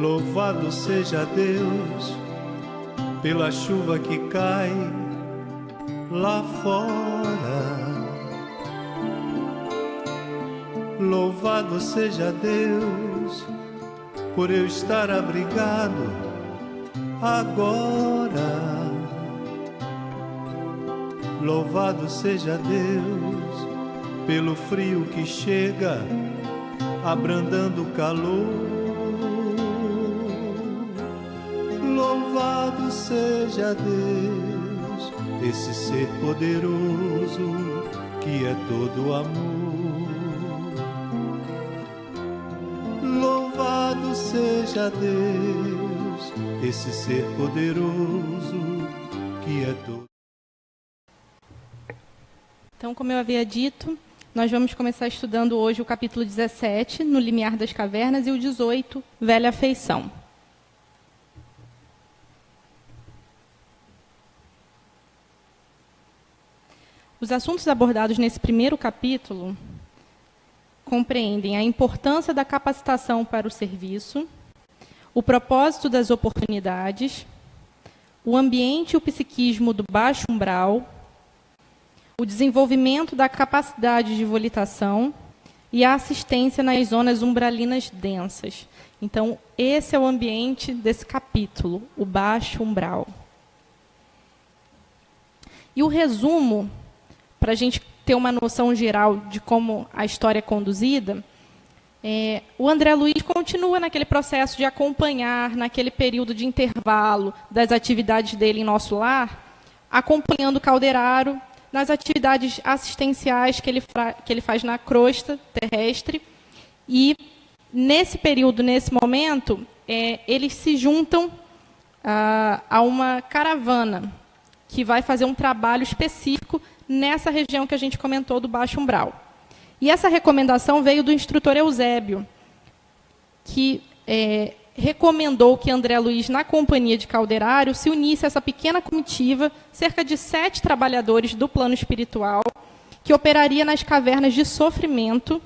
Louvado seja Deus pela chuva que cai lá fora. Louvado seja Deus por eu estar abrigado agora. Louvado seja Deus pelo frio que chega abrandando o calor. Louvado seja Deus, esse ser poderoso que é todo amor. Louvado seja Deus, esse ser poderoso que é todo. Então, como eu havia dito, nós vamos começar estudando hoje o capítulo 17, No Limiar das Cavernas, e o 18, Velha Afeição. Os assuntos abordados nesse primeiro capítulo compreendem a importância da capacitação para o serviço, o propósito das oportunidades, o ambiente e o psiquismo do baixo umbral, o desenvolvimento da capacidade de volitação e a assistência nas zonas umbralinas densas. Então, esse é o ambiente desse capítulo, o baixo umbral. E o resumo, para a gente ter uma noção geral de como a história é conduzida, o André Luiz continua naquele processo de acompanhar, naquele período de intervalo das atividades dele em nosso lar, acompanhando o Calderaro nas atividades assistenciais que ele faz na crosta terrestre. E, nesse período, nesse momento, eles se juntam a uma caravana que vai fazer um trabalho específico nessa região que a gente comentou do baixo umbral. E essa recomendação veio do instrutor Eusébio, que recomendou que André Luiz, na companhia de Calderaro, se unisse a essa pequena comitiva, cerca de 7 trabalhadores do plano espiritual, que operaria nas cavernas de sofrimento,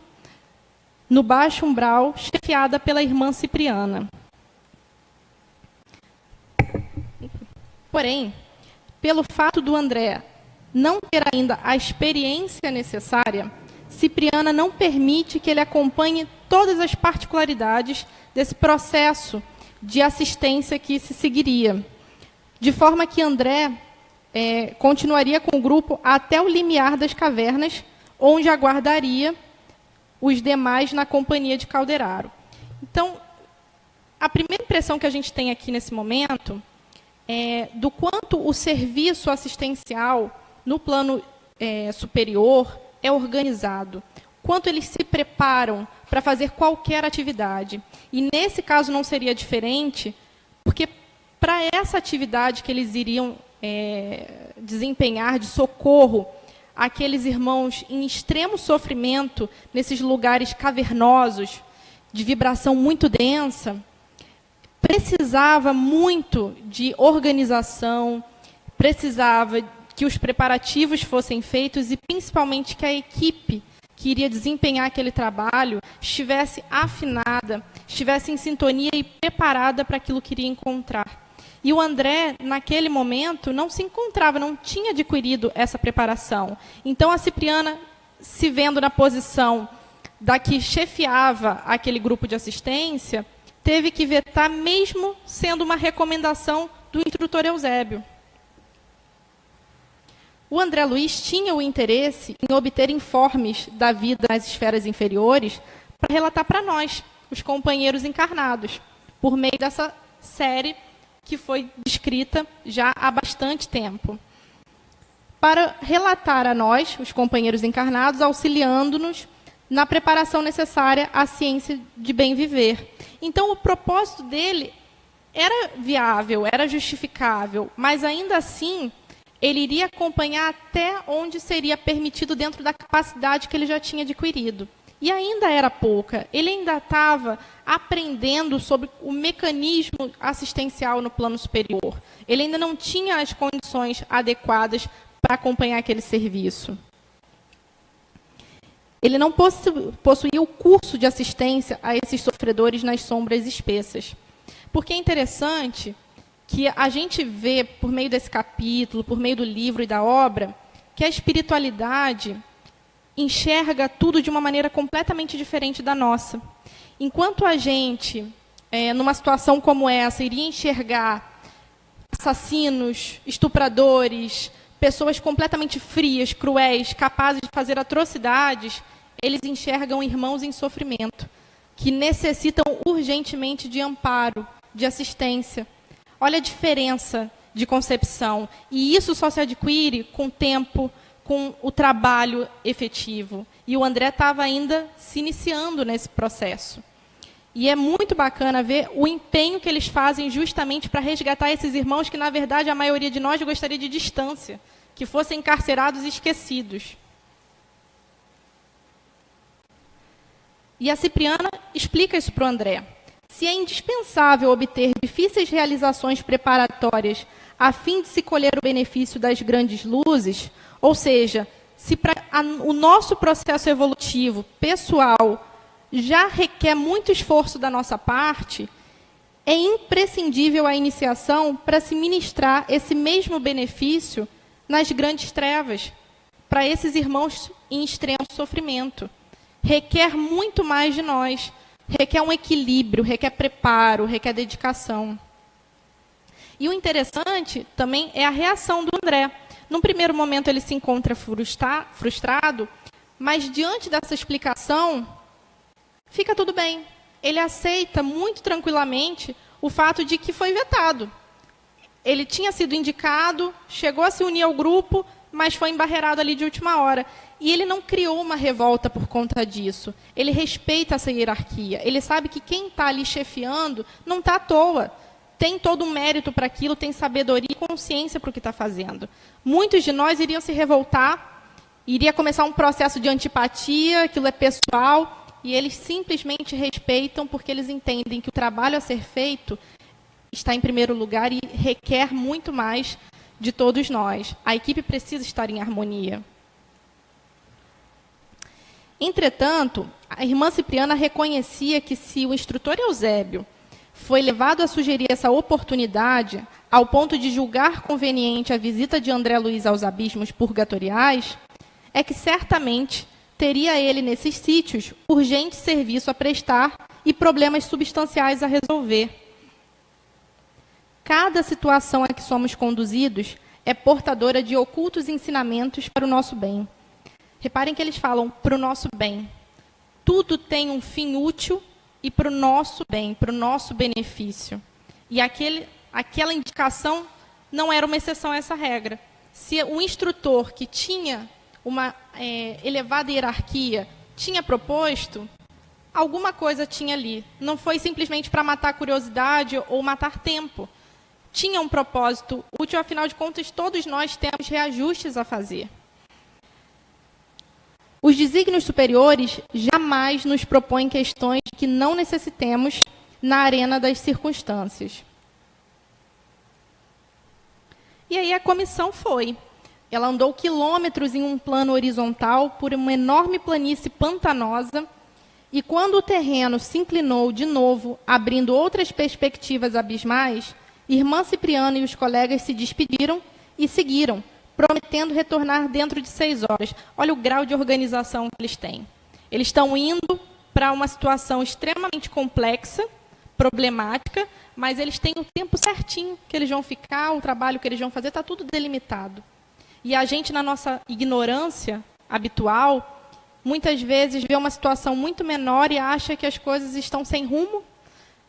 no baixo umbral, chefiada pela irmã Cipriana. Porém, pelo fato do André não ter ainda a experiência necessária, Cipriana não permite que ele acompanhe todas as particularidades desse processo de assistência que se seguiria. De forma que André continuaria com o grupo até o limiar das cavernas, onde aguardaria os demais na companhia de Calderaro. Então, a primeira impressão que a gente tem aqui nesse momento é do quanto o serviço assistencial no plano superior é organizado, quanto eles se preparam para fazer qualquer atividade. E, nesse caso, não seria diferente, porque, para essa atividade que eles iriam desempenhar de socorro àqueles irmãos em extremo sofrimento, nesses lugares cavernosos, de vibração muito densa, precisava muito de organização, precisava que os preparativos fossem feitos e, principalmente, que a equipe que iria desempenhar aquele trabalho estivesse afinada, estivesse em sintonia e preparada para aquilo que iria encontrar. E o André, naquele momento, não se encontrava, não tinha adquirido essa preparação. Então, a Cipriana, se vendo na posição da que chefiava aquele grupo de assistência, teve que vetar, mesmo sendo uma recomendação do instrutor Eusébio. O André Luiz tinha o interesse em obter informes da vida nas esferas inferiores para relatar para nós, os companheiros encarnados, por meio dessa série que foi descrita já há bastante tempo. Para relatar a nós, os companheiros encarnados, auxiliando-nos na preparação necessária à ciência de bem viver. Então, o propósito dele era viável, era justificável, mas, ainda assim, ele iria acompanhar até onde seria permitido dentro da capacidade que ele já tinha adquirido. E ainda era pouca. Ele ainda estava aprendendo sobre o mecanismo assistencial no plano superior. Ele ainda não tinha as condições adequadas para acompanhar aquele serviço. Ele não possuía o curso de assistência a esses sofredores nas sombras espessas. Porque é interessante que a gente vê, por meio desse capítulo, por meio do livro e da obra, que a espiritualidade enxerga tudo de uma maneira completamente diferente da nossa. Enquanto a gente, numa situação como essa, iria enxergar assassinos, estupradores, pessoas completamente frias, cruéis, capazes de fazer atrocidades, eles enxergam irmãos em sofrimento, que necessitam urgentemente de amparo, de assistência. Olha a diferença de concepção. E isso só se adquire com o tempo, com o trabalho efetivo. E o André estava ainda se iniciando nesse processo. E é muito bacana ver o empenho que eles fazem justamente para resgatar esses irmãos que, na verdade, a maioria de nós gostaria de distância, que fossem encarcerados e esquecidos. E a Cipriana explica isso para o André. Se é indispensável obter difíceis realizações preparatórias a fim de se colher o benefício das grandes luzes, ou seja, se o nosso processo evolutivo pessoal já requer muito esforço da nossa parte, é imprescindível a iniciação para se ministrar esse mesmo benefício nas grandes trevas, para esses irmãos em extremo sofrimento. Requer muito mais de nós, requer um equilíbrio, requer preparo, requer dedicação. E o interessante também é a reação do André. Num primeiro momento ele se encontra frustrado, mas diante dessa explicação, fica tudo bem. Ele aceita muito tranquilamente o fato de que foi vetado. Ele tinha sido indicado, chegou a se unir ao grupo, mas foi embarreirado ali de última hora. E ele não criou uma revolta por conta disso. Ele respeita essa hierarquia. Ele sabe que quem está ali chefiando não está à toa. Tem todo um mérito para aquilo, tem sabedoria e consciência para o que está fazendo. Muitos de nós iriam se revoltar, iria começar um processo de antipatia, aquilo é pessoal, e eles simplesmente respeitam porque eles entendem que o trabalho a ser feito está em primeiro lugar e requer muito mais de todos nós. A equipe precisa estar em harmonia. Entretanto, a irmã Cipriana reconhecia que se o instrutor Eusébio foi levado a sugerir essa oportunidade ao ponto de julgar conveniente a visita de André Luiz aos abismos purgatoriais, é que certamente teria ele nesses sítios urgente serviço a prestar e problemas substanciais a resolver. Cada situação a que somos conduzidos é portadora de ocultos ensinamentos para o nosso bem. Reparem que eles falam para o nosso bem. Tudo tem um fim útil e para o nosso bem, para o nosso benefício. E aquela indicação não era uma exceção a essa regra. Se o instrutor que tinha uma elevada hierarquia tinha proposto, alguma coisa tinha ali. Não foi simplesmente para matar a curiosidade ou matar tempo. Tinha um propósito útil, afinal de contas, todos nós temos reajustes a fazer. Os desígnios superiores jamais nos propõem questões que não necessitemos na arena das circunstâncias. E aí a comissão foi. Ela andou quilômetros em um plano horizontal por uma enorme planície pantanosa, e quando o terreno se inclinou de novo, abrindo outras perspectivas abismais, irmã Cipriana e os colegas se despediram e seguiram, prometendo retornar dentro de 6 horas. Olha o grau de organização que eles têm. Eles estão indo para uma situação extremamente complexa, problemática, mas eles têm o tempo certinho que eles vão ficar, o trabalho que eles vão fazer, está tudo delimitado. E a gente, na nossa ignorância habitual, muitas vezes vê uma situação muito menor e acha que as coisas estão sem rumo,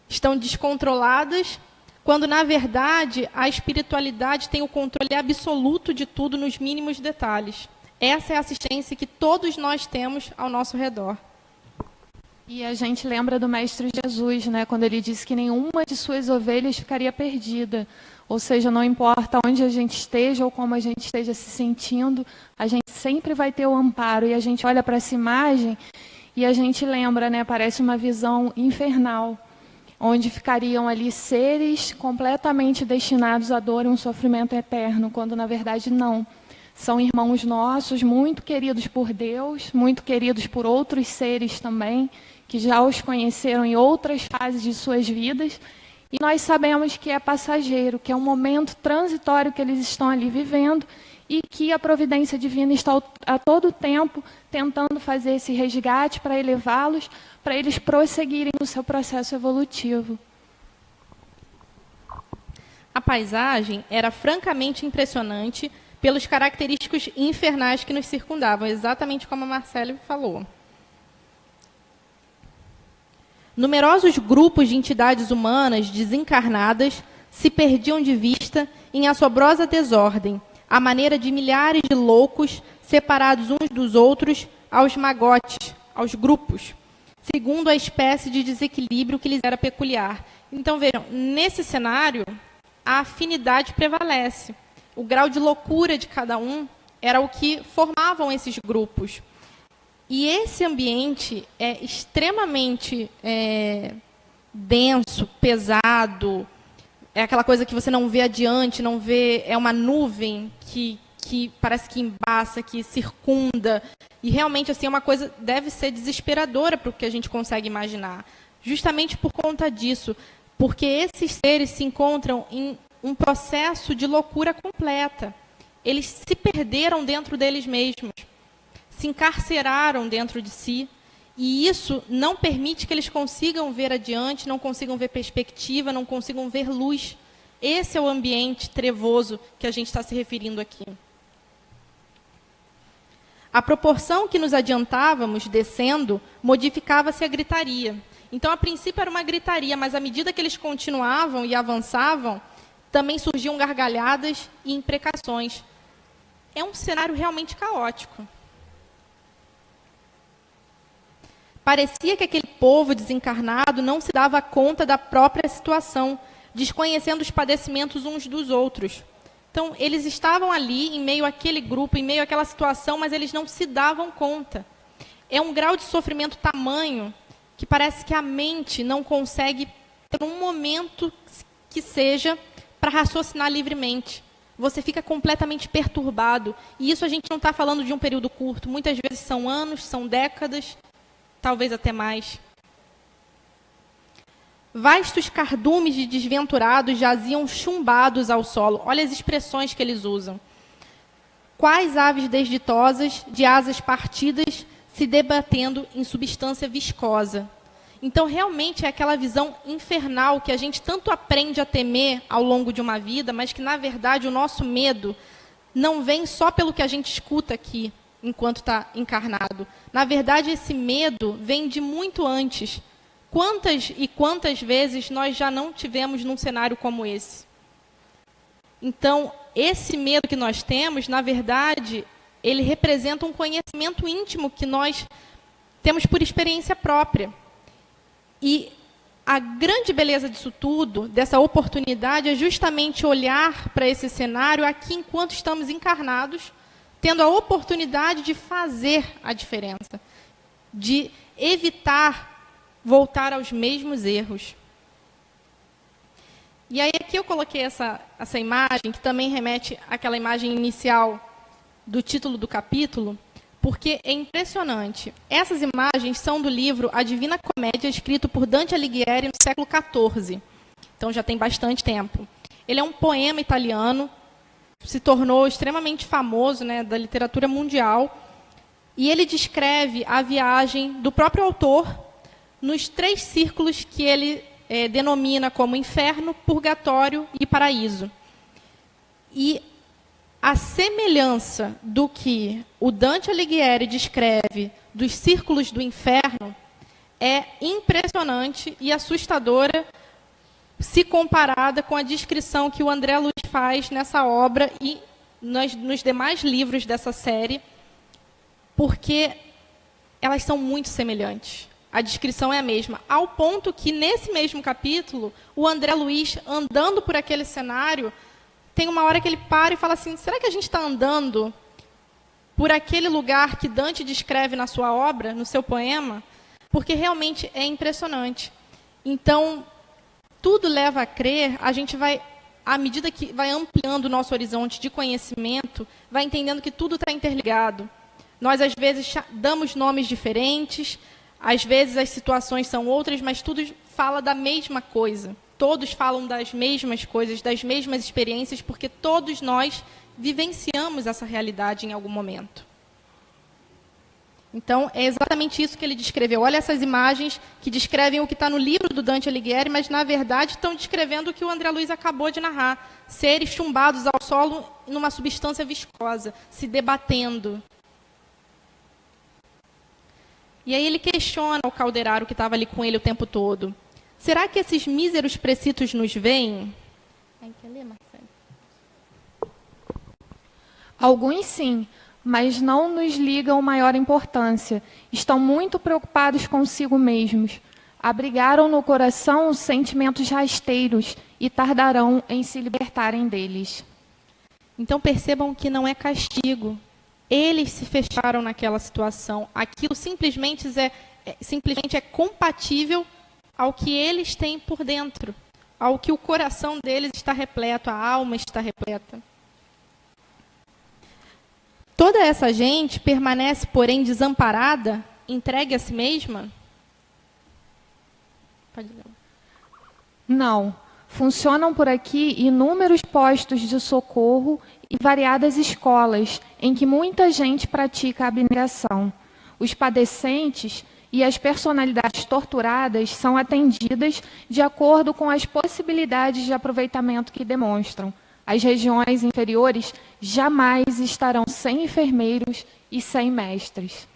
estão descontroladas, quando, na verdade, a espiritualidade tem o controle absoluto de tudo nos mínimos detalhes. Essa é a assistência que todos nós temos ao nosso redor. E a gente lembra do Mestre Jesus, né, quando ele disse que nenhuma de suas ovelhas ficaria perdida. Ou seja, não importa onde a gente esteja ou como a gente esteja se sentindo, a gente sempre vai ter o amparo. E a gente olha para essa imagem e a gente lembra, né, parece uma visão infernal, onde ficariam ali seres completamente destinados à dor e um sofrimento eterno, quando na verdade não. São irmãos nossos, muito queridos por Deus, muito queridos por outros seres também, que já os conheceram em outras fases de suas vidas, E nós sabemos que é passageiro, que é um momento transitório que eles estão ali vivendo e que a providência divina está a todo tempo tentando fazer esse resgate para elevá-los, para eles prosseguirem no seu processo evolutivo. A paisagem era francamente impressionante pelos característicos infernais que nos circundavam, exatamente como a Marcele falou. Numerosos grupos de entidades humanas desencarnadas se perdiam de vista em assombrosa desordem, à maneira de milhares de loucos separados uns dos outros aos magotes, aos grupos, segundo a espécie de desequilíbrio que lhes era peculiar. Então, vejam, nesse cenário, a afinidade prevalece. O grau de loucura de cada um era o que formavam esses grupos. E esse ambiente é extremamente denso, pesado, é aquela coisa que você não vê adiante, não vê, é uma nuvem que parece que embaça, que circunda, e realmente assim, é uma coisa, deve ser desesperadora para o que a gente consegue imaginar, justamente por conta disso, porque esses seres se encontram em um processo de loucura completa. Eles se perderam dentro deles mesmos, se encarceraram dentro de si, e isso não permite que eles consigam ver adiante, não consigam ver perspectiva, não consigam ver luz. Esse é o ambiente trevoso que a gente está se referindo aqui. À proporção que nos adiantávamos, descendo, modificava-se a gritaria. Então, a princípio era uma gritaria, mas à medida que eles continuavam e avançavam, também surgiam gargalhadas e imprecações. É um cenário realmente caótico. Parecia que aquele povo desencarnado não se dava conta da própria situação, desconhecendo os padecimentos uns dos outros. Então, eles estavam ali, em meio àquele grupo, em meio àquela situação, mas eles não se davam conta. É um grau de sofrimento tamanho que parece que a mente não consegue, por um momento que seja, para raciocinar livremente. Você fica completamente perturbado. E isso a gente não está falando de um período curto. Muitas vezes são anos, são décadas, talvez até mais. Vastos cardumes de desventurados jaziam chumbados ao solo. Olha as expressões que eles usam. Quais aves desditosas, de asas partidas, se debatendo em substância viscosa. Então, realmente, é aquela visão infernal que a gente tanto aprende a temer ao longo de uma vida, mas que, na verdade, o nosso medo não vem só pelo que a gente escuta aqui, enquanto está encarnado. Na verdade, esse medo vem de muito antes. Quantas e quantas vezes nós já não tivemos num cenário como esse? Então, esse medo que nós temos, na verdade, ele representa um conhecimento íntimo que nós temos por experiência própria. E a grande beleza disso tudo, dessa oportunidade, é justamente olhar para esse cenário aqui enquanto estamos encarnados, tendo a oportunidade de fazer a diferença, de evitar voltar aos mesmos erros. E aí aqui eu coloquei essa imagem, que também remete àquela imagem inicial do título do capítulo, porque é impressionante. Essas imagens são do livro A Divina Comédia, escrito por Dante Alighieri no século XIV. Então já tem bastante tempo. Ele é um poema italiano, se tornou extremamente famoso, né, da literatura mundial, e ele descreve a viagem do próprio autor nos 3 círculos que ele denomina como inferno, purgatório e paraíso. E a semelhança do que o Dante Alighieri descreve dos círculos do inferno é impressionante e assustadora se comparada com a descrição que o André Luiz faz nessa obra e nos demais livros dessa série, porque elas são muito semelhantes. A descrição é a mesma, ao ponto que, nesse mesmo capítulo, o André Luiz, andando por aquele cenário, tem uma hora que ele para e fala assim, será que a gente está andando por aquele lugar que Dante descreve na sua obra, no seu poema? Porque realmente é impressionante. Então, tudo leva a crer, a gente vai, à medida que vai ampliando o nosso horizonte de conhecimento, vai entendendo que tudo está interligado. Nós, às vezes, damos nomes diferentes, às vezes as situações são outras, mas tudo fala da mesma coisa. todos falam das mesmas coisas, das mesmas experiências, porque todos nós vivenciamos essa realidade em algum momento. Então, é exatamente isso que ele descreveu. Olha essas imagens que descrevem o que está no livro do Dante Alighieri, mas, na verdade, estão descrevendo o que o André Luiz acabou de narrar. Seres chumbados ao solo numa substância viscosa, se debatendo. E aí ele questiona o Calderaro, que estava ali com ele o tempo todo. Será que esses míseros precitos nos veem? Quer ler, Marcelo? Alguns sim, mas não nos ligam maior importância. Estão muito preocupados consigo mesmos. Abrigaram no coração sentimentos rasteiros e tardarão em se libertarem deles. Então percebam que não é castigo. Eles se fecharam naquela situação. Aquilo simplesmente é compatível ao que eles têm por dentro, ao que o coração deles está repleto, a alma está repleta. Toda essa gente permanece, porém, desamparada, entregue a si mesma? Pode ler. Não. Funcionam por aqui inúmeros postos de socorro e variadas escolas em que muita gente pratica a abnegação. Os padecentes e as personalidades torturadas são atendidas de acordo com as possibilidades de aproveitamento que demonstram. As regiões inferiores jamais estarão sem enfermeiros e sem mestres.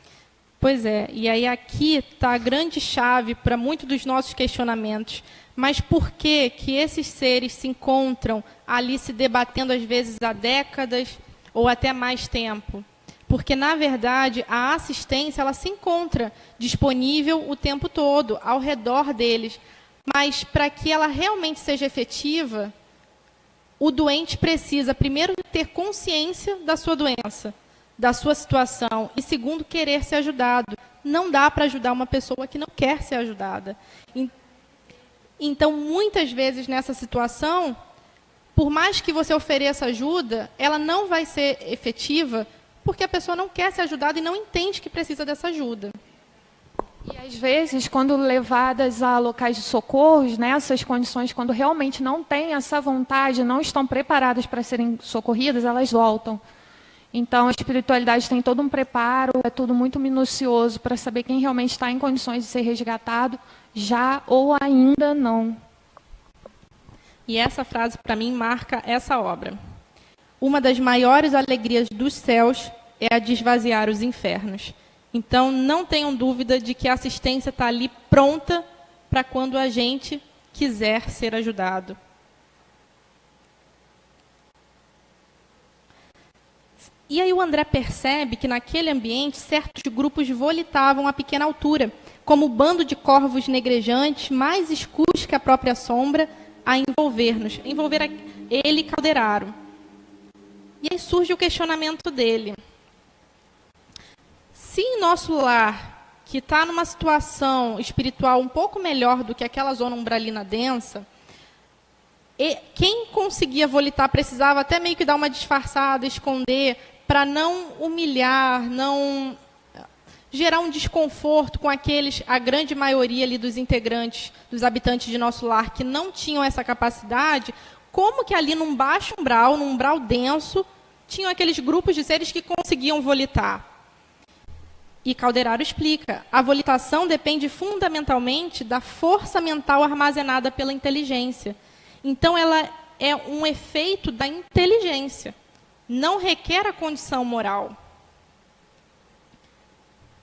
Pois é, e aí aqui está a grande chave para muitos dos nossos questionamentos. Mas por que esses seres se encontram ali se debatendo, às vezes, há décadas ou até mais tempo? Porque, na verdade, a assistência ela se encontra disponível o tempo todo, ao redor deles. Mas, para que ela realmente seja efetiva, o doente precisa, primeiro, ter consciência da sua doença, da sua situação, e, segundo, querer ser ajudado. Não dá para ajudar uma pessoa que não quer ser ajudada. Então, muitas vezes, nessa situação, por mais que você ofereça ajuda, ela não vai ser efetiva, porque a pessoa não quer ser ajudada e não entende que precisa dessa ajuda. E, às vezes, quando levadas a locais de socorros, nessas condições, quando realmente não têm essa vontade, não estão preparadas para serem socorridas, elas voltam. Então, a espiritualidade tem todo um preparo, é tudo muito minucioso para saber quem realmente está em condições de ser resgatado, já ou ainda não. E essa frase, para mim, marca essa obra. Uma das maiores alegrias dos céus é a de esvaziar os infernos. Então, não tenham dúvida de que a assistência está ali pronta para quando a gente quiser ser ajudado. E aí o André percebe que naquele ambiente certos grupos volitavam a pequena altura, como o bando de corvos negrejantes, mais escuros que a própria sombra, a envolver-nos, envolver ele e Calderaro. E aí surge o questionamento dele. Se em nosso lar, que está numa situação espiritual um pouco melhor do que aquela zona umbralina densa, quem conseguia volitar precisava até meio que dar uma disfarçada, esconder, para não humilhar, não gerar um desconforto com aqueles, a grande maioria ali dos integrantes, dos habitantes de nosso lar, que não tinham essa capacidade, como que ali num baixo umbral, num umbral denso, tinham aqueles grupos de seres que conseguiam volitar? E Calderaro explica, a volitação depende fundamentalmente da força mental armazenada pela inteligência. Então, ela é um efeito da inteligência. Não requer a condição moral.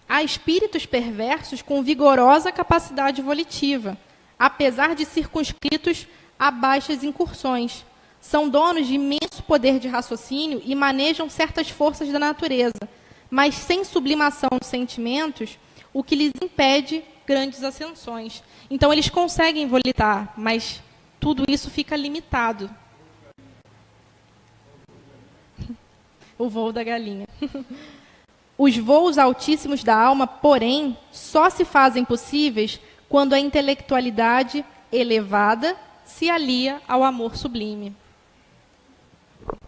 Há espíritos perversos com vigorosa capacidade volitiva, apesar de circunscritos a baixas incursões. São donos de imenso poder de raciocínio e manejam certas forças da natureza, mas sem sublimação dos sentimentos, o que lhes impede grandes ascensões. Então, eles conseguem volitar, mas tudo isso fica limitado. O voo da galinha. Os voos altíssimos da alma, porém, só se fazem possíveis quando a intelectualidade elevada se alia ao amor sublime.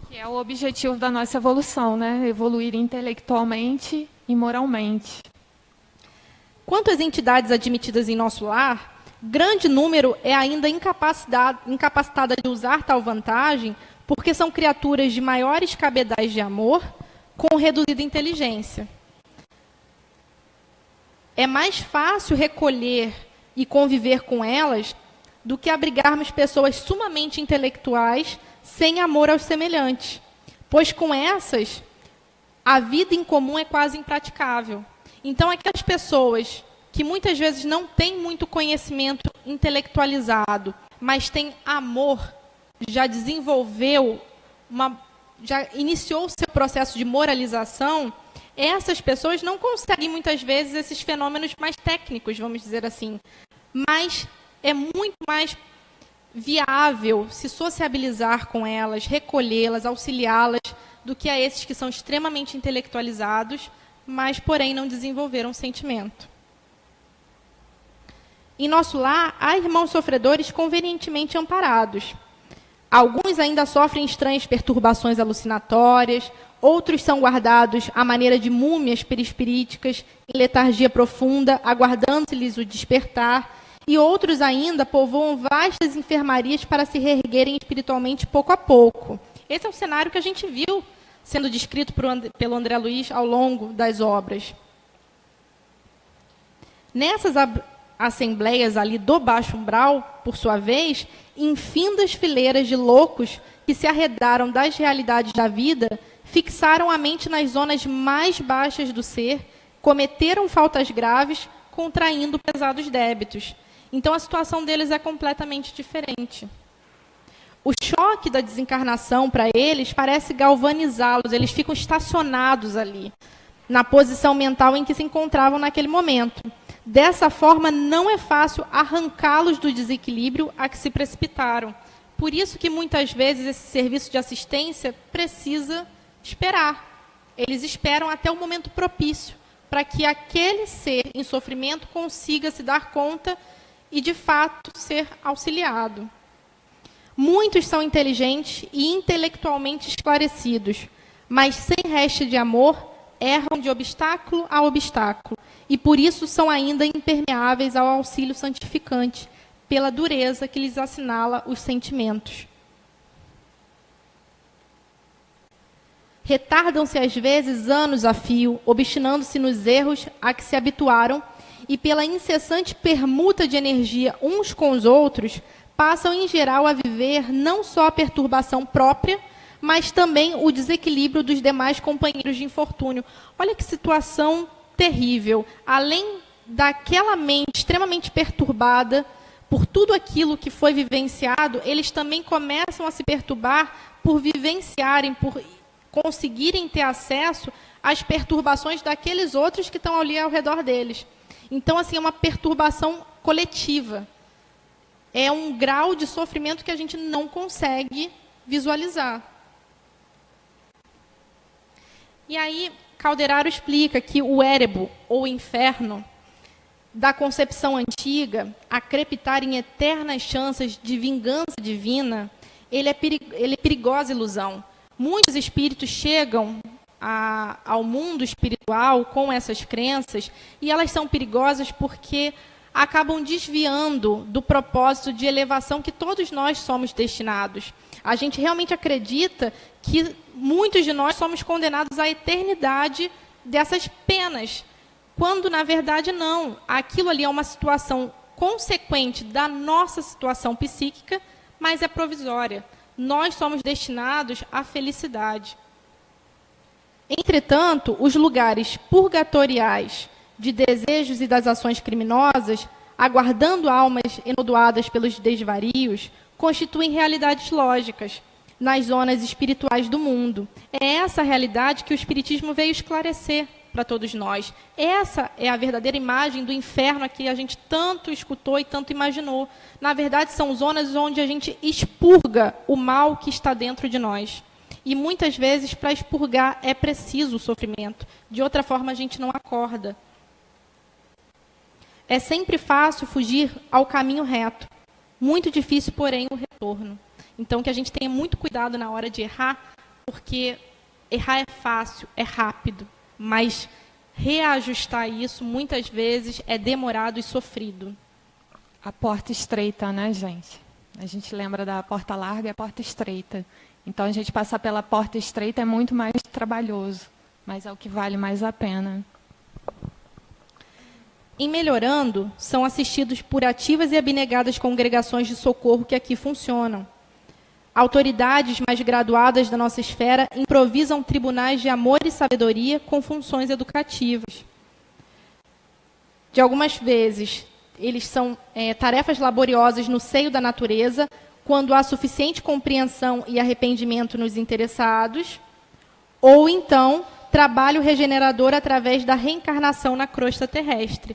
Que é o objetivo da nossa evolução, né? Evoluir intelectualmente e moralmente. Quanto às entidades admitidas em nosso lar, grande número é ainda incapacitada de usar tal vantagem porque são criaturas de maiores cabedais de amor com reduzida inteligência. É mais fácil recolher e conviver com elas do que abrigarmos pessoas sumamente intelectuais sem amor aos semelhantes, pois com essas a vida em comum é quase impraticável. Então, aquelas pessoas que muitas vezes não têm muito conhecimento intelectualizado, mas têm amor, já iniciou o seu processo de moralização, essas pessoas não conseguem muitas vezes esses fenômenos mais técnicos, vamos dizer assim. Mas é muito mais viável se sociabilizar com elas, recolhê-las, auxiliá-las, do que a esses que são extremamente intelectualizados, mas, porém, não desenvolveram sentimento. Em nosso lar, há irmãos sofredores convenientemente amparados. Alguns ainda sofrem estranhas perturbações alucinatórias, outros são guardados à maneira de múmias perispiríticas, em letargia profunda, aguardando-lhes o despertar, e outros ainda povoam vastas enfermarias para se reerguerem espiritualmente pouco a pouco. Esse é o cenário que a gente viu sendo descrito pelo André Luiz ao longo das obras. Nessas assembleias ali do baixo umbral, por sua vez, infindas fileiras de loucos que se arredaram das realidades da vida, fixaram a mente nas zonas mais baixas do ser, cometeram faltas graves, contraindo pesados débitos. Então, a situação deles é completamente diferente. O choque da desencarnação para eles parece galvanizá-los, eles ficam estacionados ali, na posição mental em que se encontravam naquele momento. Dessa forma, não é fácil arrancá-los do desequilíbrio a que se precipitaram. Por isso que, muitas vezes, esse serviço de assistência precisa esperar. Eles esperam até o momento propício, para que aquele ser em sofrimento consiga se dar conta e, de fato, ser auxiliado. Muitos são inteligentes e intelectualmente esclarecidos, mas sem resto de amor, erram de obstáculo a obstáculo, e por isso são ainda impermeáveis ao auxílio santificante, pela dureza que lhes assinala os sentimentos. Retardam-se às vezes anos a fio, obstinando-se nos erros a que se habituaram, e pela incessante permuta de energia uns com os outros, passam em geral a viver não só a perturbação própria, mas também o desequilíbrio dos demais companheiros de infortúnio. Olha que situação terrível. Além daquela mente extremamente perturbada por tudo aquilo que foi vivenciado, eles também começam a se perturbar por vivenciarem, por conseguirem ter acesso às perturbações daqueles outros que estão ali ao redor deles. Então, assim, é uma perturbação coletiva. É um grau de sofrimento que a gente não consegue visualizar. E aí, Calderaro explica que o érebo, ou inferno, da concepção antiga, a crepitar em eternas chances de vingança divina, ele é perigosa ilusão. Muitos espíritos chegam ao mundo espiritual com essas crenças, e elas são perigosas porque acabam desviando do propósito de elevação que todos nós somos destinados. A gente realmente acredita que muitos de nós somos condenados à eternidade dessas penas, quando, na verdade, não. Aquilo ali é uma situação consequente da nossa situação psíquica, mas é provisória. Nós somos destinados à felicidade. Entretanto, os lugares purgatoriais de desejos e das ações criminosas, aguardando almas enodoadas pelos desvarios, constituem realidades lógicas nas zonas espirituais do mundo. É essa realidade que o Espiritismo veio esclarecer para todos nós. Essa é a verdadeira imagem do inferno a que a gente tanto escutou e tanto imaginou. Na verdade, são zonas onde a gente expurga o mal que está dentro de nós. E muitas vezes, para expurgar, é preciso o sofrimento. De outra forma, a gente não acorda. É sempre fácil fugir ao caminho reto. Muito difícil, porém, o retorno. Então, que a gente tenha muito cuidado na hora de errar, porque errar é fácil, é rápido, mas reajustar isso, muitas vezes, é demorado e sofrido. a porta estreita, né, gente? A gente lembra da porta larga e a porta estreita. Então, a gente passar pela porta estreita é muito mais trabalhoso, mas é o que vale mais a pena. Em Melhorando, são assistidos por ativas e abnegadas congregações de socorro que aqui funcionam. Autoridades mais graduadas da nossa esfera improvisam tribunais de amor e sabedoria com funções educativas. De algumas vezes, eles são tarefas laboriosas no seio da natureza, quando há suficiente compreensão e arrependimento nos interessados, ou então, trabalho regenerador através da reencarnação na crosta terrestre.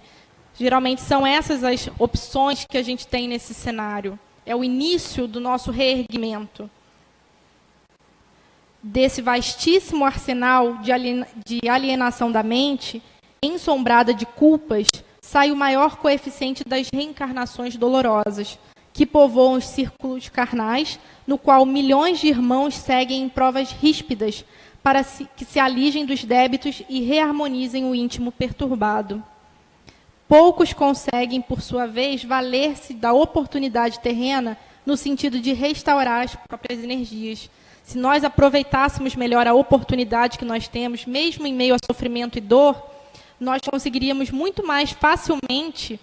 Geralmente são essas as opções que a gente tem nesse cenário. É o início do nosso reerguimento. Desse vastíssimo arsenal de alienação da mente, ensombrada de culpas, sai o maior coeficiente das reencarnações dolorosas, que povoam os círculos carnais, no qual milhões de irmãos seguem em provas ríspidas para que se alijem dos débitos e reharmonizem o íntimo perturbado. Poucos conseguem, por sua vez, valer-se da oportunidade terrena no sentido de restaurar as próprias energias. Se nós aproveitássemos melhor a oportunidade que nós temos, mesmo em meio a sofrimento e dor, nós conseguiríamos muito mais facilmente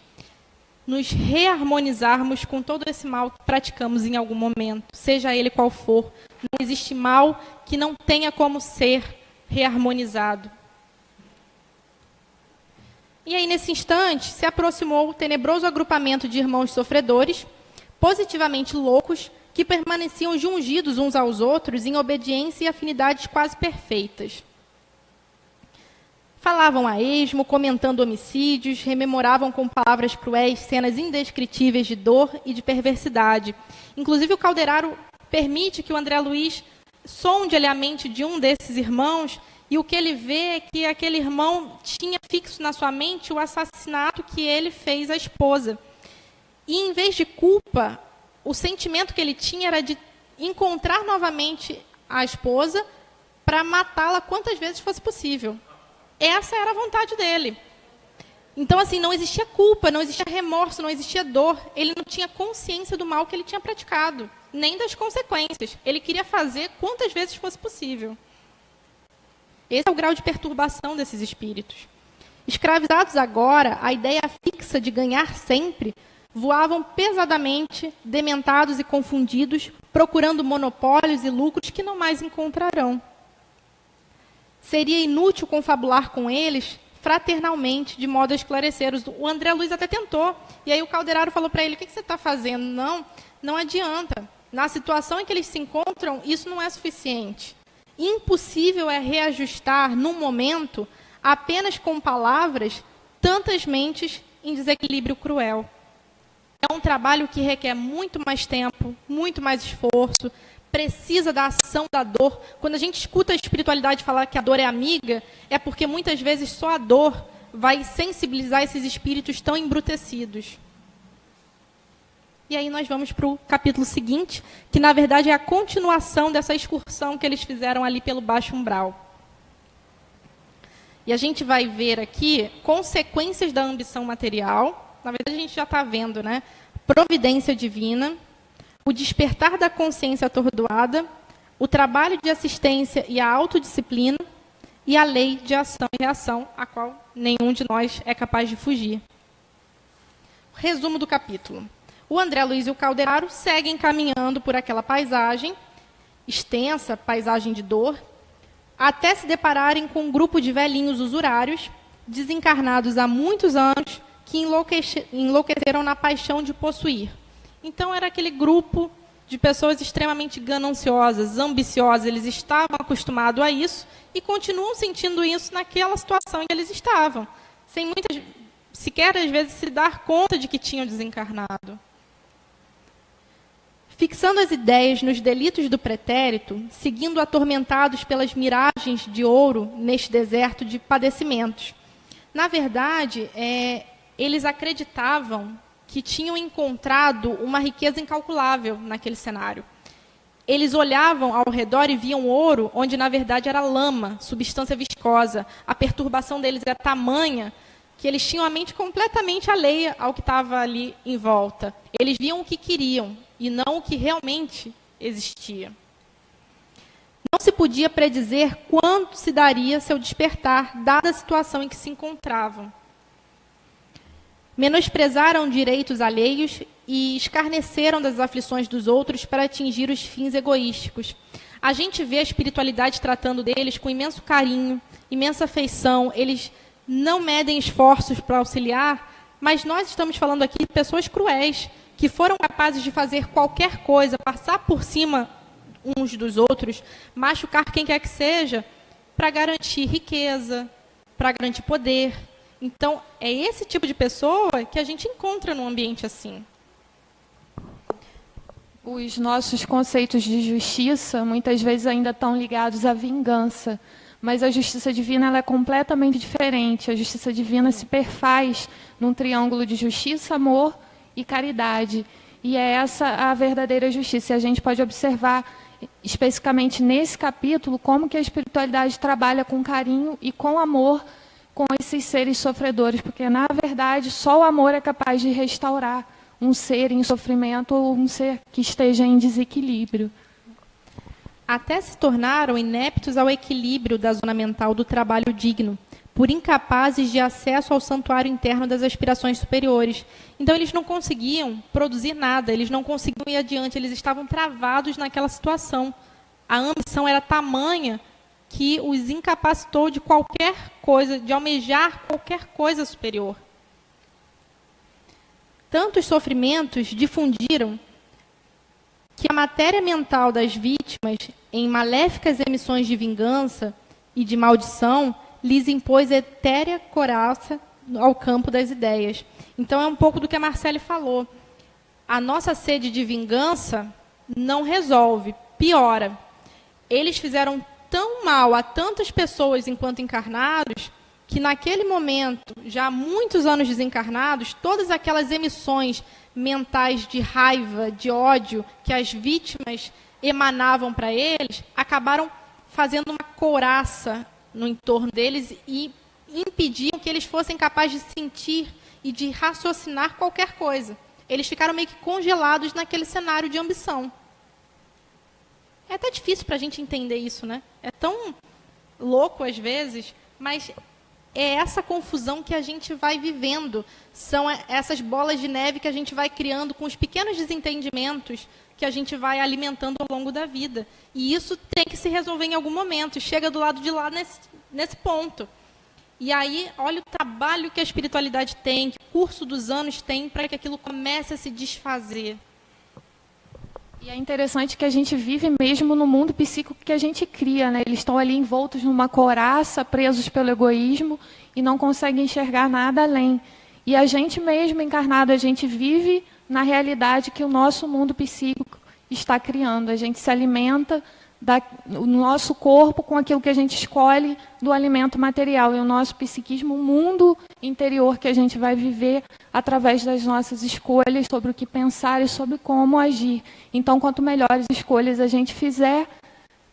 nos reharmonizarmos com todo esse mal que praticamos em algum momento, seja ele qual for. Não existe mal que não tenha como ser reharmonizado. E aí, nesse instante, se aproximou o tenebroso agrupamento de irmãos sofredores, positivamente loucos, que permaneciam jungidos uns aos outros em obediência e afinidades quase perfeitas. Falavam a esmo, comentando homicídios, rememoravam com palavras cruéis cenas indescritíveis de dor e de perversidade. Inclusive, o Calderaro permite que o André Luiz sonde a mente de um desses irmãos, e o que ele vê é que aquele irmão tinha fixo na sua mente o assassinato que ele fez à esposa. E, em vez de culpa, o sentimento que ele tinha era de encontrar novamente a esposa para matá-la quantas vezes fosse possível. Essa era a vontade dele. Então, assim, não existia culpa, não existia remorso, não existia dor. Ele não tinha consciência do mal que ele tinha praticado, nem das consequências. Ele queria fazer quantas vezes fosse possível. Esse é o grau de perturbação desses espíritos. Escravizados agora, a ideia fixa de ganhar sempre, voavam pesadamente, dementados e confundidos, procurando monopólios e lucros que não mais encontrarão. Seria inútil confabular com eles fraternalmente, de modo a esclarecer-os. O André Luiz até tentou, e aí o Calderaro falou para ele, o que você está fazendo? Não adianta. Na situação em que eles se encontram, isso não é suficiente. Impossível é reajustar, num momento, apenas com palavras, tantas mentes em desequilíbrio cruel. É um trabalho que requer muito mais tempo, muito mais esforço, precisa da ação da dor. Quando a gente escuta a espiritualidade falar que a dor é amiga, é porque muitas vezes só a dor vai sensibilizar esses espíritos tão embrutecidos. E aí nós vamos para o capítulo seguinte, que na verdade é a continuação dessa excursão que eles fizeram ali pelo Baixo Umbral. E a gente vai ver aqui consequências da ambição material. Na verdade, a gente já está vendo, né? Providência divina, o despertar da consciência atordoada, o trabalho de assistência e a autodisciplina, e a lei de ação e reação, a qual nenhum de nós é capaz de fugir. Resumo do capítulo. O André Luiz e o Calderaro seguem caminhando por aquela paisagem, extensa paisagem de dor, até se depararem com um grupo de velhinhos usurários, desencarnados há muitos anos, que enlouqueceram na paixão de possuir. Então, era aquele grupo de pessoas extremamente gananciosas, ambiciosas. Eles estavam acostumados a isso e continuam sentindo isso naquela situação em que eles estavam, sem sequer, às vezes, se dar conta de que tinham desencarnado. Fixando as ideias nos delitos do pretérito, seguindo atormentados pelas miragens de ouro neste deserto de padecimentos. Na verdade, eles acreditavam que tinham encontrado uma riqueza incalculável naquele cenário. Eles olhavam ao redor e viam ouro, onde, na verdade, era lama, substância viscosa. A perturbação deles era tamanha que eles tinham a mente completamente alheia ao que estava ali em volta. Eles viam o que queriam e não o que realmente existia. Não se podia predizer quando se daria seu despertar, dada a situação em que se encontravam. Menosprezaram direitos alheios e escarneceram das aflições dos outros para atingir os fins egoísticos. A gente vê a espiritualidade tratando deles com imenso carinho, imensa afeição. Eles não medem esforços para auxiliar, mas nós estamos falando aqui de pessoas cruéis, que foram capazes de fazer qualquer coisa, passar por cima uns dos outros, machucar quem quer que seja, para garantir riqueza, para garantir poder. Então, é esse tipo de pessoa que a gente encontra num ambiente assim. Os nossos conceitos de justiça, muitas vezes, ainda estão ligados à vingança. Mas a justiça divina ela é completamente diferente. A justiça divina se perfaz num triângulo de justiça, amor e caridade. E é essa a verdadeira justiça. E a gente pode observar, especificamente nesse capítulo, como que a espiritualidade trabalha com carinho e com amor com esses seres sofredores. Porque, na verdade, só o amor é capaz de restaurar um ser em sofrimento ou um ser que esteja em desequilíbrio. Até se tornaram ineptos ao equilíbrio da zona mental do trabalho digno, por incapazes de acesso ao santuário interno das aspirações superiores. Então, eles não conseguiam produzir nada, eles não conseguiam ir adiante, eles estavam travados naquela situação. A ambição era tamanha que os incapacitou de qualquer coisa, de almejar qualquer coisa superior. Tantos sofrimentos difundiram que a matéria mental das vítimas, em maléficas emissões de vingança e de maldição, lhes impôs etérea coraça ao campo das ideias. Então, é um pouco do que a Marcele falou. A nossa sede de vingança não resolve, piora. Eles fizeram tão mal a tantas pessoas enquanto encarnados, que naquele momento, já há muitos anos desencarnados, todas aquelas emissões mentais de raiva, de ódio, que as vítimas emanavam para eles, acabaram fazendo uma couraça no entorno deles e impediam que eles fossem capazes de sentir e de raciocinar qualquer coisa. Eles ficaram meio que congelados naquele cenário de ambição. É até difícil para a gente entender isso, né? É tão louco às vezes, mas é essa confusão que a gente vai vivendo. São essas bolas de neve que a gente vai criando com os pequenos desentendimentos que a gente vai alimentando ao longo da vida. E isso tem que se resolver em algum momento. Chega do lado de lá nesse ponto. E aí, olha o trabalho que a espiritualidade tem, que o curso dos anos tem para que aquilo comece a se desfazer. E é interessante que a gente vive mesmo no mundo psíquico que a gente cria, né? Eles estão ali envoltos numa couraça, presos pelo egoísmo e não conseguem enxergar nada além. E a gente mesmo encarnado, a gente vive na realidade que o nosso mundo psíquico está criando. A gente se alimenta do nosso corpo com aquilo que a gente escolhe do alimento material. E o nosso psiquismo, o mundo interior que a gente vai viver através das nossas escolhas sobre o que pensar e sobre como agir. Então, quanto melhores escolhas a gente fizer,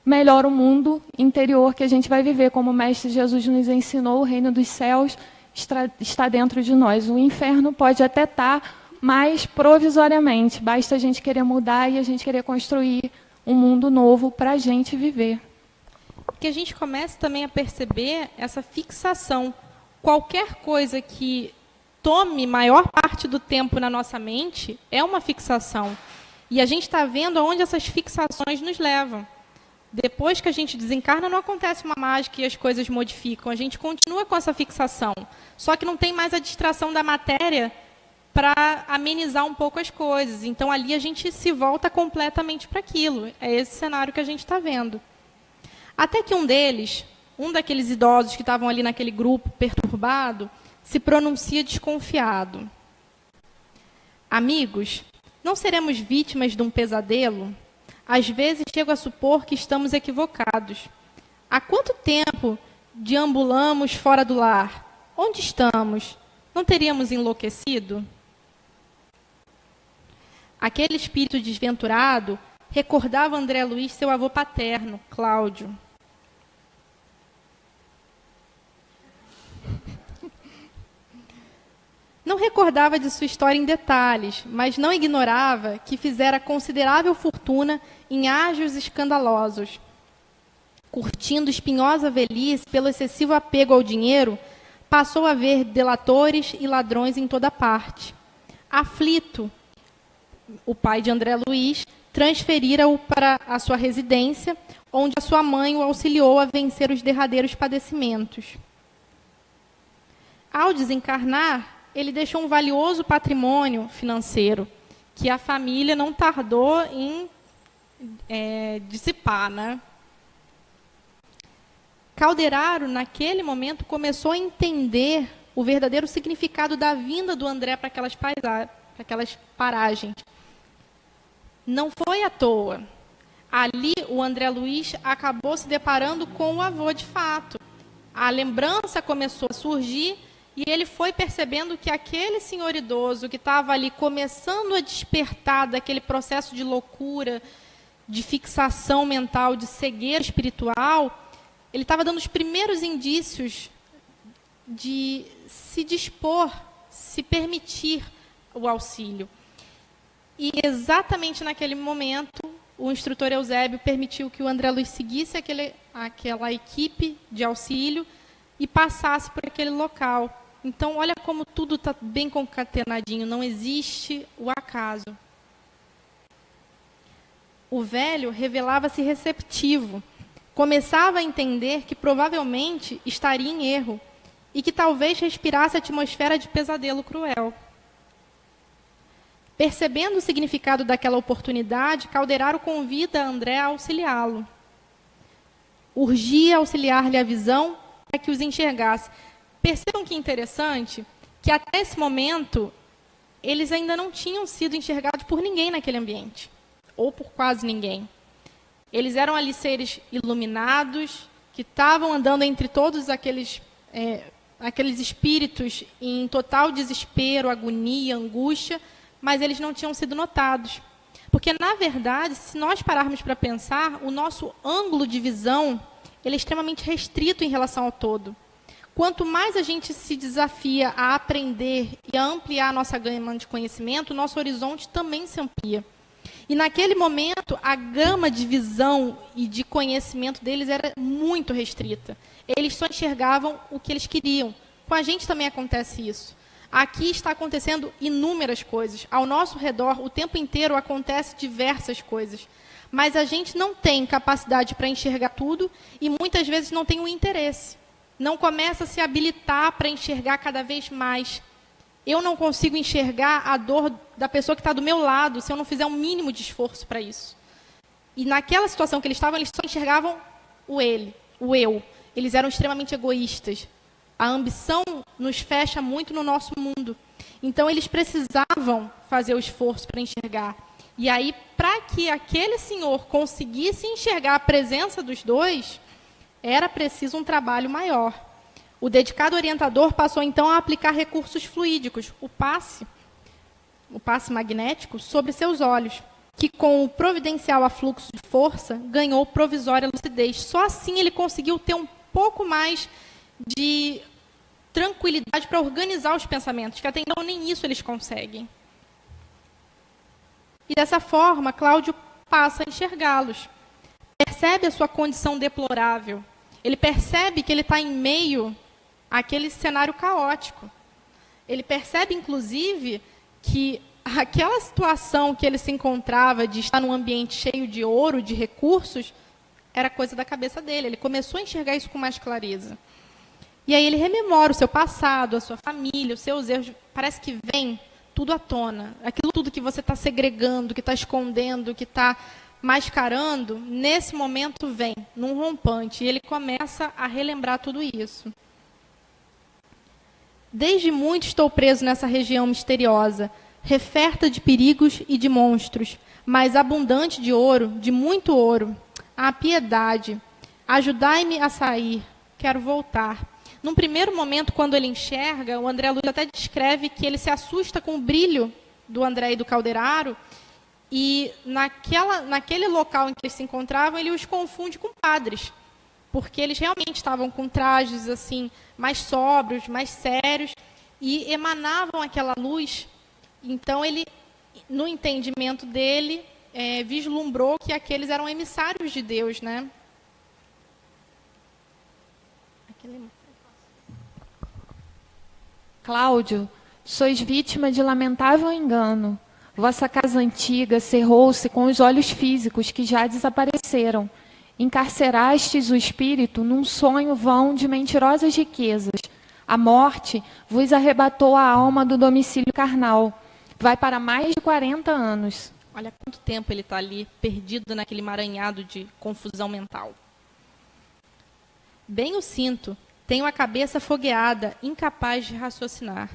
melhor o mundo interior que a gente vai viver. Como o Mestre Jesus nos ensinou, o reino dos céus está dentro de nós. O inferno pode até estar, mas provisoriamente. Basta a gente querer mudar e a gente querer construir um mundo novo para a gente viver. Que a gente comece também a perceber essa fixação. Qualquer coisa que tome maior parte do tempo na nossa mente é uma fixação. E a gente está vendo aonde essas fixações nos levam. Depois que a gente desencarna, não acontece uma mágica e as coisas modificam. A gente continua com essa fixação. Só que não tem mais a distração da matéria para amenizar um pouco as coisas. Então, ali a gente se volta completamente para aquilo. É esse cenário que a gente está vendo. Até que um deles, um daqueles idosos que estavam ali naquele grupo perturbado, se pronuncia desconfiado. Amigos, não seremos vítimas de um pesadelo? Às vezes chego a supor que estamos equivocados. Há quanto tempo deambulamos fora do lar? Onde estamos? Não teríamos enlouquecido? Aquele espírito desventurado recordava André Luiz seu avô paterno, Cláudio. Não recordava de sua história em detalhes, mas não ignorava que fizera considerável fortuna em ágios escandalosos. Curtindo espinhosa velhice pelo excessivo apego ao dinheiro, passou a ver delatores e ladrões em toda parte. Aflito, o pai de André Luiz transferira-o para a sua residência, onde a sua mãe o auxiliou a vencer os derradeiros padecimentos. Ao desencarnar, ele deixou um valioso patrimônio financeiro, que a família não tardou em dissipar, né? Calderaro, naquele momento, começou a entender o verdadeiro significado da vinda do André para aquelas paragens. Não foi à toa. Ali, o André Luiz acabou se deparando com o avô de fato. A lembrança começou a surgir e ele foi percebendo que aquele senhor idoso que estava ali começando a despertar daquele processo de loucura, de fixação mental, de cegueira espiritual, ele estava dando os primeiros indícios de se dispor, se permitir o auxílio. E exatamente naquele momento, o instrutor Eusébio permitiu que o André Luiz seguisse aquela equipe de auxílio e passasse por aquele local. Então, olha como tudo está bem concatenadinho, não existe o acaso. O velho revelava-se receptivo, começava a entender que provavelmente estaria em erro e que talvez respirasse a atmosfera de pesadelo cruel. Percebendo o significado daquela oportunidade, Calderaro convida André a auxiliá-lo. Urgia auxiliar-lhe a visão para que os enxergasse. Percebam que interessante que até esse momento eles ainda não tinham sido enxergados por ninguém naquele ambiente, ou por quase ninguém. Eles eram ali seres iluminados, que estavam andando entre todos aqueles espíritos em total desespero, agonia, angústia, mas eles não tinham sido notados. Porque, na verdade, se nós pararmos para pensar, o nosso ângulo de visão ele é extremamente restrito em relação ao todo. Quanto mais a gente se desafia a aprender e a ampliar a nossa gama de conhecimento, o nosso horizonte também se amplia. E naquele momento, a gama de visão e de conhecimento deles era muito restrita. Eles só enxergavam o que eles queriam. Com a gente também acontece isso. Aqui está acontecendo inúmeras coisas. Ao nosso redor, o tempo inteiro, acontecem diversas coisas. Mas a gente não tem capacidade para enxergar tudo e muitas vezes não tem o interesse. Não começa a se habilitar para enxergar cada vez mais. Eu não consigo enxergar a dor da pessoa que está do meu lado se eu não fizer um mínimo de esforço para isso. E naquela situação que eles estavam, eles só enxergavam o eu. Eles eram extremamente egoístas. A ambição nos fecha muito no nosso mundo. Então, eles precisavam fazer o esforço para enxergar. E aí, para que aquele senhor conseguisse enxergar a presença dos dois, era preciso um trabalho maior. O dedicado orientador passou, então, a aplicar recursos fluídicos, o passe magnético, sobre seus olhos, que, com o providencial afluxo de força, ganhou provisória lucidez. Só assim ele conseguiu ter um pouco mais de tranquilidade para organizar os pensamentos, que até então nem isso eles conseguem. E dessa forma, Cláudio passa a enxergá-los. Percebe a sua condição deplorável. Ele percebe que ele está em meio àquele cenário caótico. Ele percebe, inclusive, que aquela situação que ele se encontrava de estar num ambiente cheio de ouro, de recursos, era coisa da cabeça dele. Ele começou a enxergar isso com mais clareza. E aí ele rememora o seu passado, a sua família, os seus erros. Parece que vem tudo à tona. Aquilo tudo que você está segregando, que está escondendo, que está mascarando, nesse momento vem, num rompante. E ele começa a relembrar tudo isso. Desde muito estou preso nessa região misteriosa, referta de perigos e de monstros, mas abundante de ouro, de muito ouro. Ah, piedade, ajudai-me a sair, quero voltar. Num primeiro momento, quando ele enxerga, o André Luiz até descreve que ele se assusta com o brilho do André e do Calderaro, e naquele local em que eles se encontravam, ele os confunde com padres, porque eles realmente estavam com trajes assim mais sóbrios, mais sérios, e emanavam aquela luz. Então, ele, no entendimento dele, vislumbrou que aqueles eram emissários de Deus, né? Cláudio, sois vítima de lamentável engano. Vossa casa antiga cerrou-se com os olhos físicos que já desapareceram. Encarcerastes o espírito num sonho vão de mentirosas riquezas. A morte vos arrebatou a alma do domicílio carnal. Vai para mais de 40 anos. Olha quanto tempo ele está ali, perdido naquele emaranhado de confusão mental. Bem o sinto, tenho a cabeça fogueada, incapaz de raciocinar.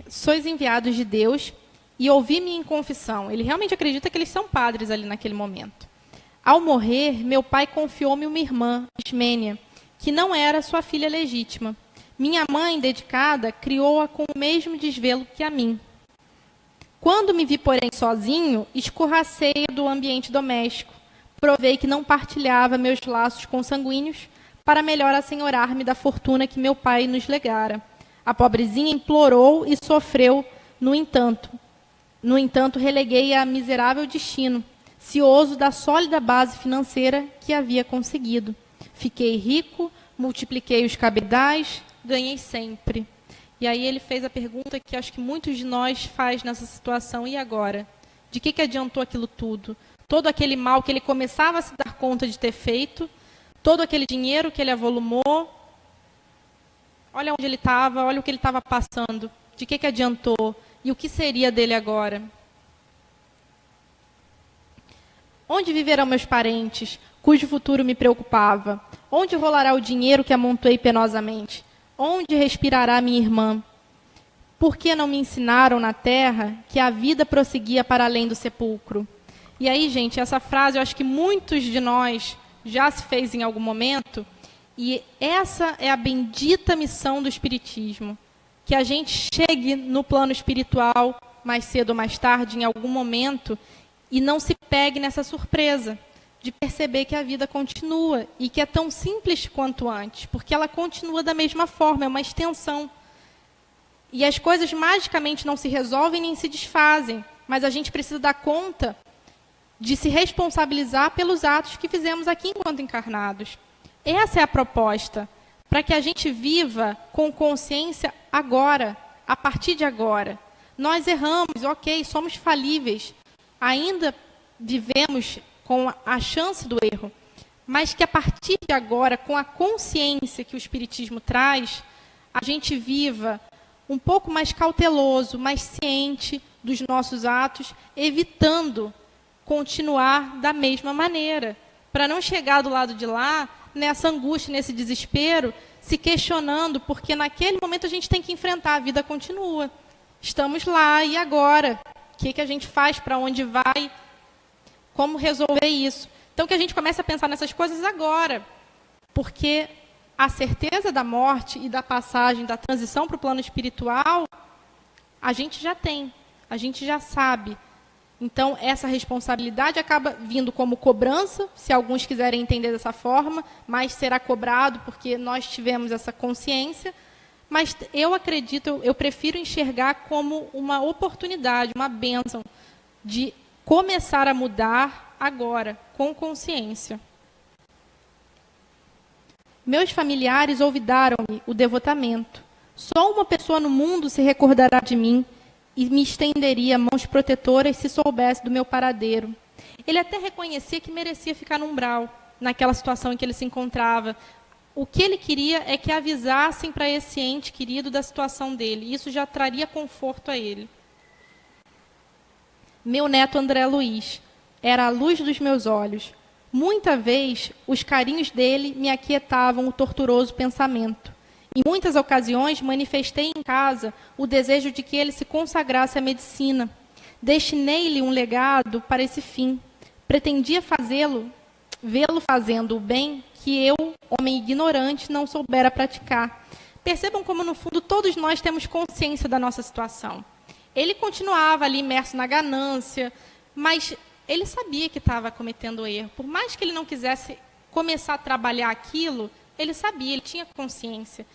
Sois enviados de Deus e ouvi-me em confissão. Ele realmente acredita que eles são padres ali naquele momento. Ao morrer, meu pai confiou-me uma irmã, Ismênia, que não era sua filha legítima. Minha mãe, dedicada, criou-a com o mesmo desvelo que a mim. Quando me vi, porém, sozinho, escorracei do ambiente doméstico. Provei que não partilhava meus laços consanguíneos para melhor assenhorar-me da fortuna que meu pai nos legara. A pobrezinha implorou e sofreu, no entanto. No entanto, releguei-a a miserável destino, cioso da sólida base financeira que havia conseguido. Fiquei rico, multipliquei os cabedais, ganhei sempre. E aí ele fez a pergunta que acho que muitos de nós faz nessa situação: e agora? De que adiantou aquilo tudo? Todo aquele mal que ele começava a se dar conta de ter feito, todo aquele dinheiro que ele avolumou, olha onde ele estava, olha o que ele estava passando, de que adiantou? E o que seria dele agora? Onde viverão meus parentes, cujo futuro me preocupava? Onde rolará o dinheiro que amontoei penosamente? Onde respirará minha irmã? Por que não me ensinaram na terra que a vida prosseguia para além do sepulcro? E aí, gente, essa frase eu acho que muitos de nós já se fez em algum momento, e essa é a bendita missão do Espiritismo, que a gente chegue no plano espiritual, mais cedo ou mais tarde, em algum momento, e não se pegue nessa surpresa de perceber que a vida continua, e que é tão simples quanto antes, porque ela continua da mesma forma, é uma extensão. E as coisas magicamente não se resolvem nem se desfazem, mas a gente precisa dar conta de se responsabilizar pelos atos que fizemos aqui enquanto encarnados. Essa é a proposta, para que a gente viva com consciência agora, a partir de agora. Nós erramos, ok, somos falíveis, ainda vivemos com a chance do erro, mas que a partir de agora, com a consciência que o Espiritismo traz, a gente viva um pouco mais cauteloso, mais ciente dos nossos atos, evitando continuar da mesma maneira, para não chegar do lado de lá, nessa angústia, nesse desespero, se questionando, porque naquele momento a gente tem que enfrentar, a vida continua. Estamos lá, e agora? O que a gente faz? Para onde vai? Como resolver isso? Então, que a gente comece a pensar nessas coisas agora, porque a certeza da morte e da passagem, da transição para o plano espiritual, a gente já tem, a gente já sabe. Então, essa responsabilidade acaba vindo como cobrança, se alguns quiserem entender dessa forma, mas será cobrado porque nós tivemos essa consciência. Mas eu acredito, eu prefiro enxergar como uma oportunidade, uma bênção de começar a mudar agora, com consciência. Meus familiares olvidaram-me o devotamento. Só uma pessoa no mundo se recordará de mim e me estenderia mãos protetoras se soubesse do meu paradeiro. Ele até reconhecia que merecia ficar no umbral, naquela situação em que ele se encontrava. O que ele queria é que avisassem para esse ente querido da situação dele. Isso já traria conforto a ele. Meu neto André Luiz era a luz dos meus olhos. Muita vez, os carinhos dele me aquietavam o torturoso pensamento. Em muitas ocasiões, manifestei em casa o desejo de que ele se consagrasse à medicina. Destinei-lhe um legado para esse fim. Pretendia vê-lo fazendo o bem que eu, homem ignorante, não soubera praticar. Percebam como, no fundo, todos nós temos consciência da nossa situação. Ele continuava ali imerso na ganância, mas ele sabia que estava cometendo erro. Por mais que ele não quisesse começar a trabalhar aquilo, ele sabia, ele tinha consciência.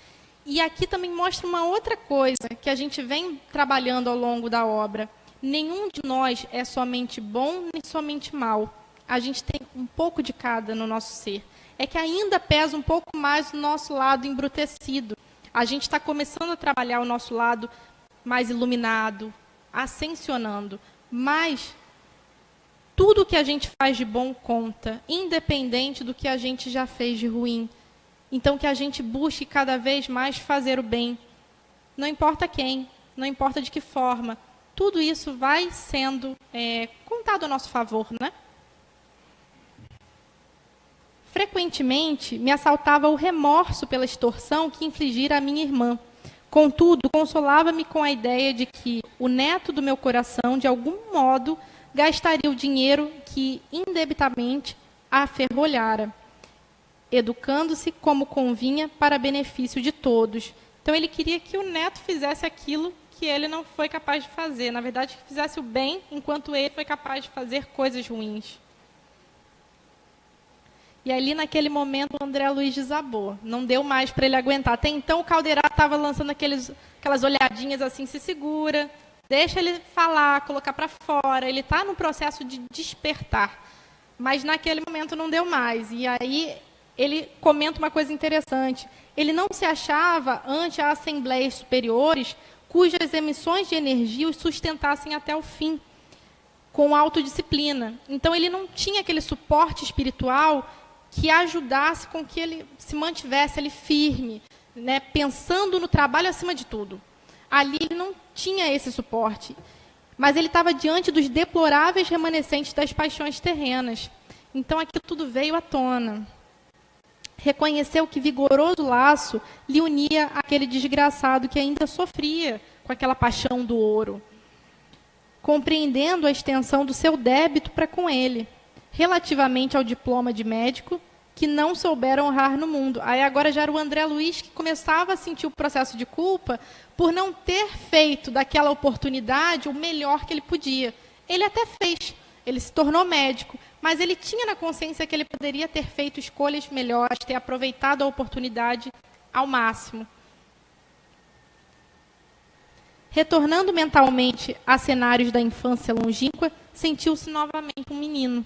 E aqui também mostra uma outra coisa que a gente vem trabalhando ao longo da obra. Nenhum de nós é somente bom nem somente mal. A gente tem um pouco de cada no nosso ser. É que ainda pesa um pouco mais o nosso lado embrutecido. A gente está começando a trabalhar o nosso lado mais iluminado, ascensionando. Mas tudo que a gente faz de bom conta, independente do que a gente já fez de ruim. Então, que a gente busque cada vez mais fazer o bem. Não importa quem, não importa de que forma. Tudo isso vai sendo contado a nosso favor, né? Frequentemente, me assaltava o remorso pela extorsão que infligira à minha irmã. Contudo, consolava-me com a ideia de que o neto do meu coração, de algum modo, gastaria o dinheiro que indebitamente a aferrolhara, educando-se como convinha para benefício de todos. Então, ele queria que o neto fizesse aquilo que ele não foi capaz de fazer. Na verdade, que fizesse o bem, enquanto ele foi capaz de fazer coisas ruins. E ali, naquele momento, o André Luiz desabou. Não deu mais para ele aguentar. Até então, o Caldeirá estava lançando aquelas olhadinhas assim, se segura, deixa ele falar, colocar para fora. Ele está no processo de despertar. Mas, naquele momento, não deu mais. E aí, ele comenta uma coisa interessante. Ele não se achava ante as assembleias superiores cujas emissões de energia os sustentassem até o fim, com autodisciplina. Então, ele não tinha aquele suporte espiritual que ajudasse com que ele se mantivesse ali firme, né, pensando no trabalho acima de tudo. Ali ele não tinha esse suporte, mas ele estava diante dos deploráveis remanescentes das paixões terrenas. Então, aquilo tudo veio à tona. Reconheceu que vigoroso laço lhe unia aquele desgraçado que ainda sofria com aquela paixão do ouro, compreendendo a extensão do seu débito para com ele, relativamente ao diploma de médico, que não souberam honrar no mundo. Aí agora já era o André Luiz que começava a sentir o processo de culpa por não ter feito daquela oportunidade o melhor que ele podia. Ele até fez, ele se tornou médico, mas ele tinha na consciência que ele poderia ter feito escolhas melhores, ter aproveitado a oportunidade ao máximo. Retornando mentalmente a cenários da infância longínqua, sentiu-se novamente um menino.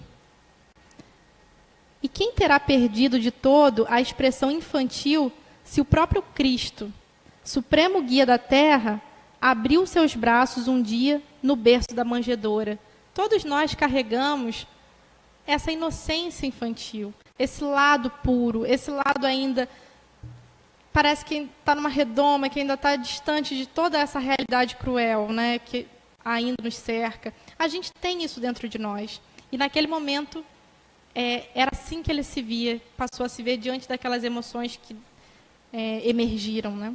E quem terá perdido de todo a expressão infantil se o próprio Cristo, supremo guia da terra, abriu seus braços um dia no berço da manjedoura? Todos nós carregamos essa inocência infantil, esse lado puro, esse lado ainda parece que está numa redoma, que ainda está distante de toda essa realidade cruel, né, que ainda nos cerca. A gente tem isso dentro de nós. E naquele momento, era assim que ele se via, passou a se ver diante daquelas emoções que emergiram, né?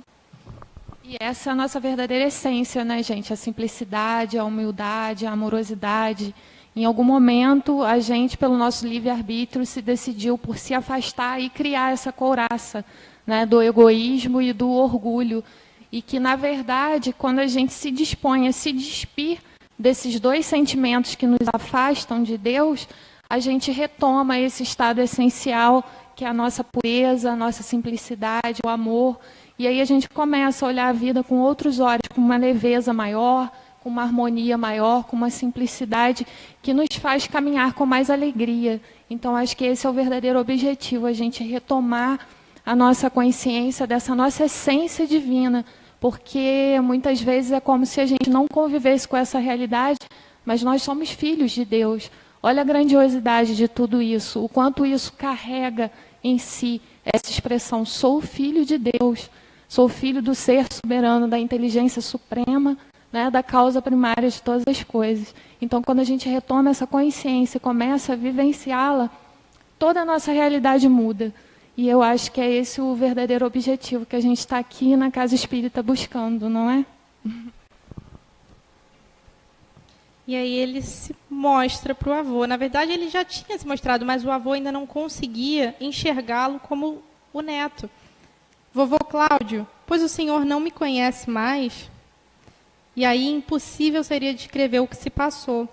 E essa é a nossa verdadeira essência, né, gente? A simplicidade, a humildade, a amorosidade. Em algum momento, a gente, pelo nosso livre-arbítrio, se decidiu por se afastar e criar essa couraça, né, do egoísmo e do orgulho. E que, na verdade, quando a gente se dispõe a se despir desses dois sentimentos que nos afastam de Deus, a gente retoma esse estado essencial, que é a nossa pureza, a nossa simplicidade, o amor. E aí a gente começa a olhar a vida com outros olhos, com uma leveza maior, com uma harmonia maior, com uma simplicidade que nos faz caminhar com mais alegria. Então, acho que esse é o verdadeiro objetivo, a gente retomar a nossa consciência dessa nossa essência divina, porque muitas vezes é como se a gente não convivesse com essa realidade, mas nós somos filhos de Deus. Olha a grandiosidade de tudo isso, o quanto isso carrega em si essa expressão, sou filho de Deus, sou filho do ser soberano, da inteligência suprema, né, da causa primária de todas as coisas. Então, quando a gente retoma essa consciência e começa a vivenciá-la, toda a nossa realidade muda. E eu acho que é esse o verdadeiro objetivo que a gente está aqui na Casa Espírita buscando, não é? E aí ele se mostra para o avô. Na verdade, ele já tinha se mostrado, mas o avô ainda não conseguia enxergá-lo como o neto. Vovô Cláudio, pois o senhor não me conhece mais? E aí impossível seria descrever o que se passou.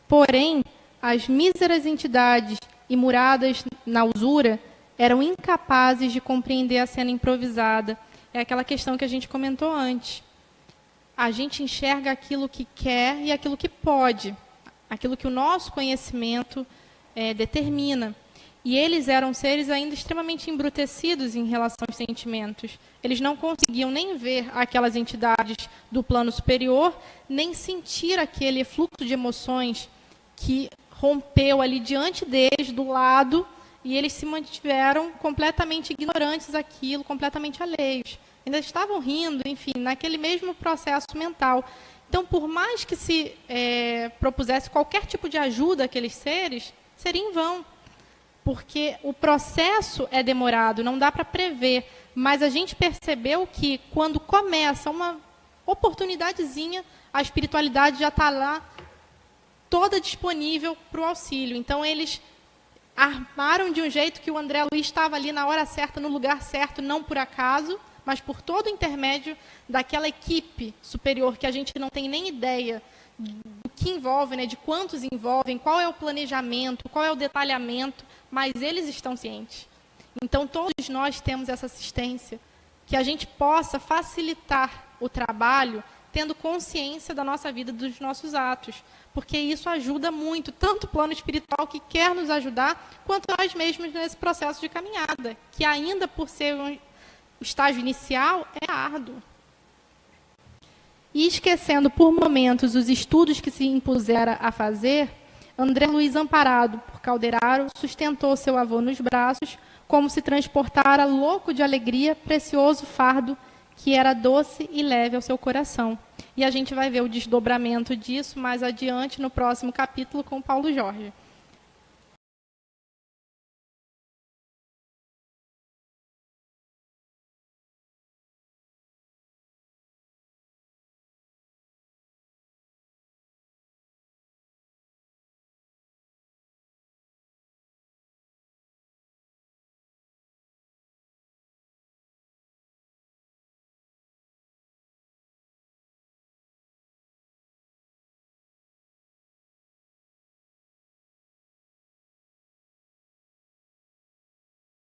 Porém, as míseras entidades imuradas na usura eram incapazes de compreender a cena improvisada. É aquela questão que a gente comentou antes. A gente enxerga aquilo que quer e aquilo que pode, aquilo que o nosso conhecimento determina. E eles eram seres ainda extremamente embrutecidos em relação aos sentimentos. Eles não conseguiam nem ver aquelas entidades do plano superior, nem sentir aquele fluxo de emoções que rompeu ali diante deles, do lado, e eles se mantiveram completamente ignorantes daquilo, completamente alheios. Ainda estavam rindo, enfim, naquele mesmo processo mental. Então, por mais que se propusesse qualquer tipo de ajuda àqueles seres, seria em vão. Porque o processo é demorado, não dá para prever. Mas a gente percebeu que, quando começa uma oportunidadezinha, a espiritualidade já está lá, toda disponível para o auxílio. Então, eles armaram de um jeito que o André Luiz estava ali na hora certa, no lugar certo, não por acaso, mas por todo o intermédio daquela equipe superior, que a gente não tem nem ideia do que envolve, né, de quantos envolvem, qual é o planejamento, qual é o detalhamento, mas eles estão cientes. Então, todos nós temos essa assistência, que a gente possa facilitar o trabalho, tendo consciência da nossa vida, dos nossos atos, porque isso ajuda muito, tanto o plano espiritual que quer nos ajudar, quanto nós mesmos nesse processo de caminhada, que ainda por ser o estágio inicial, é árduo. E esquecendo por momentos os estudos que se impusera a fazer, André Luiz, amparado por Calderaro, sustentou seu avô nos braços, como se transportara, louco de alegria, precioso fardo que era doce e leve ao seu coração. E a gente vai ver o desdobramento disso mais adiante, no próximo capítulo, com Paulo Jorge.